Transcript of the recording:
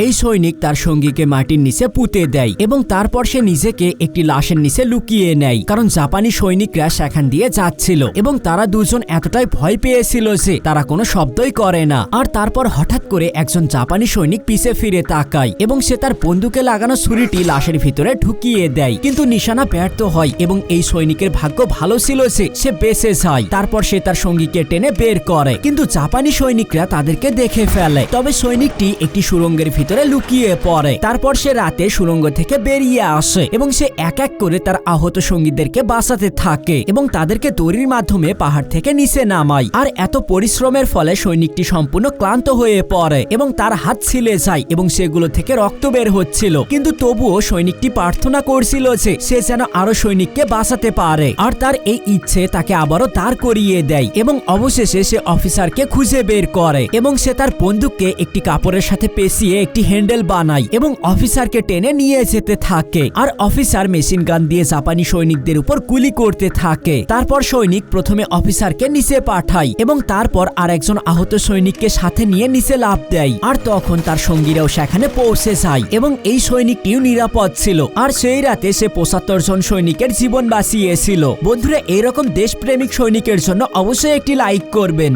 এই সৈনিক তার সঙ্গীকে মাটির নিচে পুঁতে দেয় এবং তারপর সে নিজেকে একটি লাশের নিচে লুকিয়ে নেয়, কারণ জাপানি সৈনিকরা সেখান দিয়ে যাচ্ছিল এবং তারা দুজন এতটাই ভয় পেয়েছিল যে তারা কোনো শব্দই করে না। আর তারপর হঠাৎ করে একজন জাপানি সৈনিক পিছে ফিরে তাকায় এবং সে তার বন্দুকে লাগানো ছুরিটি লাশের ভিতরে ঢুকিয়ে দেয়, কিন্তু নিশানা ব্যর্থ হয় এবং এই সৈনিকের ভাগ্য ভালো ছিল যে সে বেঁচে যায়। তারপর সে তার সঙ্গীকে টেনে বের করে, কিন্তু জাপানি সৈনিকরা তাদেরকে দেখে ফেলে। তবে সৈনিকটি একটি সুড়ঙ্গের ভিতরে লুকিয়ে পড়ে। তারপর সে রাতে সুড়ঙ্গ থেকে বেরিয়ে আসে এবং সে এক এক করে তার আহত সঙ্গীদেরকে বাঁচাতে থাকে এবং তাদেরকে দড়ির মাধ্যমে পাহাড় থেকে নিচে নামায়। আর এত পরিশ্রমের ফলে সৈনিকটি সম্পূর্ণ ক্লান্ত হয়ে পড়ে এবং তার হাত ছিলে যায় এবং সেগুলো থেকে রক্ত বের হচ্ছিল, কিন্তু তবুও সৈনিকটি প্রার্থনা করছিল যে সে যেন আরো সৈনিককে বাঁচাতে পারে। আর তার এই ইচ্ছে তাকে আবারও দাঁড় করিয়ে দেয় এবং অবশেষে সে অফিসারকে খুঁজে বের করে এবং সে তার বন্দুককে একটি কাপড়ের সাথে পেঁচিয়ে একটি হ্যান্ডেল বানায় এবং অফিসারকে টেনে নিয়ে যেতে থাকে। আর অফিসার মেশিন গান দিয়ে জাপানি সৈনিকদের উপর গুলি করতে থাকে। তারপর সৈনিক প্রথমে অফিসারকে নিচে পাঠায় এবং তারপর আর একজন আহত সৈনিককে সাথে নিয়ে নিচে লাফ দেয়। আর তখন তার সঙ্গীরাও সেখানে পৌঁছে যায় এবং এই সৈনিকটিও নিরাপদ ছিল। আর সেই রাতে সে ৭৫ জন সৈনিকের জীবন বাঁচিয়েছিল। বন্ধুরা, এরকম দেশপ্রেমিক সৈনিকের জন্য অবশ্যই একটি লাইক করবেন।